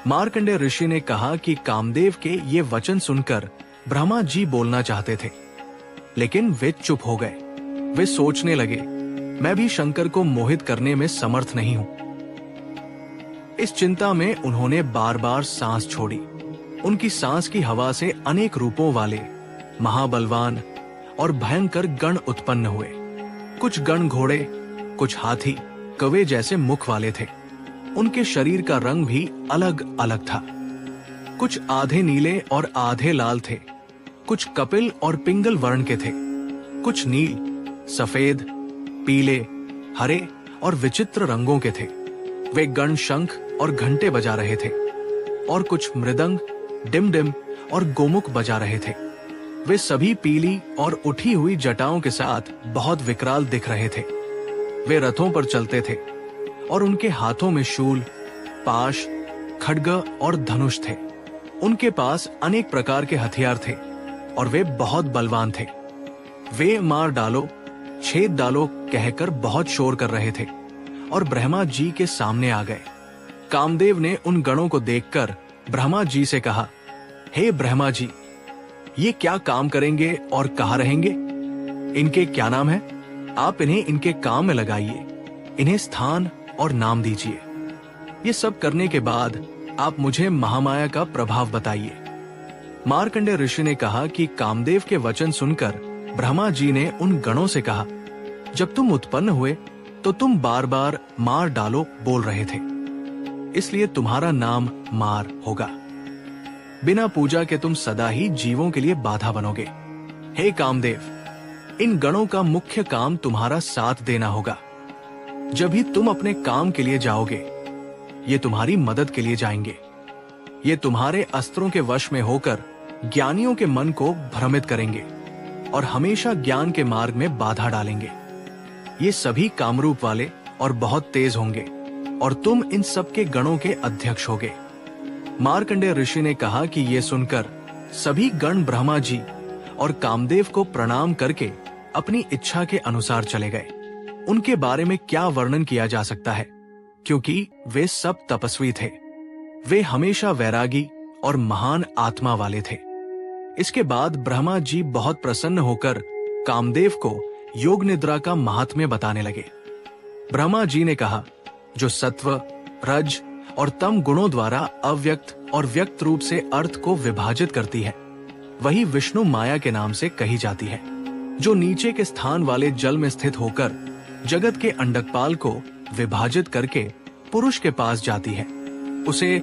मार्कंडेय ऋषि ने कहा कि कामदेव के ये वचन सुनकर ब्रह्मा जी बोलना चाहते थे, लेकिन वे चुप हो गए। वे सोचने लगे, मैं भी शंकर को मोहित करने में समर्थ नहीं हूं। इस चिंता में उन्होंने बार बार सांस छोड़ी। उनकी सांस की हवा से अनेक रूपों वाले महाबलवान और भयंकर गण उत्पन्न हुए। कुछ गण घोड़े, कुछ हाथी, कौवे जैसे मुख वाले थे। उनके शरीर का रंग भी अलग अलग था। कुछ आधे नीले और आधे लाल थे, कुछ कपिल और पिंगल वर्ण के थे, कुछ नील, सफेद, पीले, हरे और विचित्र रंगों के थे। वे गण शंख और घंटे बजा रहे थे और कुछ मृदंग, डिमडिम और गोमुख बजा रहे थे। वे सभी पीली और उठी हुई जटाओं के साथ बहुत विकराल दिख रहे थे। वे रथों पर चलते थे और उनके हाथों में शूल, पाश, खड्ग और धनुष थे। उनके पास अनेक प्रकार के हथियार थे और वे बहुत बलवान थे। वे मार डालो, छेद डालो कहकर बहुत शोर कर रहे थे और ब्रह्मा जी के सामने आ गए। कामदेव ने उन गणों को देखकर ब्रह्मा जी से कहा, हे ब्रह्मा जी, ये क्या काम करेंगे और कहाँ रहेंगे? इनके क्या नाम है? आप इन्हें इनके काम में लगाइए, इन्हें स्थान और नाम दीजिए। ये सब करने के बाद आप मुझे महामाया का प्रभाव बताइए। मार्कंडेय ऋषि ने कहा कि कामदेव के वचन सुनकर ब्रह्मा जी ने उन गणों से कहा, जब तुम उत्पन्न हुए तो तुम बार बार मार डालो बोल रहे थे, इसलिए तुम्हारा नाम मार होगा। बिना पूजा के तुम सदा ही जीवों के लिए बाधा बनोगे। हे कामदेव, इन गणों का मुख्य काम तुम्हारा साथ देना होगा। जब भी तुम अपने काम के लिए जाओगे, ये तुम्हारी मदद के लिए जाएंगे। ये तुम्हारे अस्त्रों के वश में होकर ज्ञानियों के मन को भ्रमित करेंगे और हमेशा ज्ञान के मार्ग में बाधा डालेंगे। ये सभी कामरूप वाले और बहुत तेज होंगे और तुम इन सब के गणों के अध्यक्ष होगे। मार्कंडेय ऋषि ने कहा कि ये सुनकर सभी गण ब्रह्मा जी और कामदेव को प्रणाम करके अपनी इच्छा के अनुसार चले गए। उनके बारे में क्या वर्णन किया जा सकता है, क्योंकि वे सब तपस्वी थे। वे हमेशा वैरागी और महान आत्मा वाले थे। इसके बाद ब्रह्मा जी बहुत प्रसन्न होकर कामदेव को योग निद्रा का महात्म्य बताने लगे। ब्रह्मा जी ने कहा, जो सत्व, रज और तम गुणों द्वारा अव्यक्त और व्यक्त रूप से अर्थ को विभाजित करती है, वही विष्णु माया के नाम से कही जाती है। जो नीचे के स्थान वाले जल में स्थित होकर जगत के अंडकपाल को विभाजित करके पुरुष के पास जाती है, उसे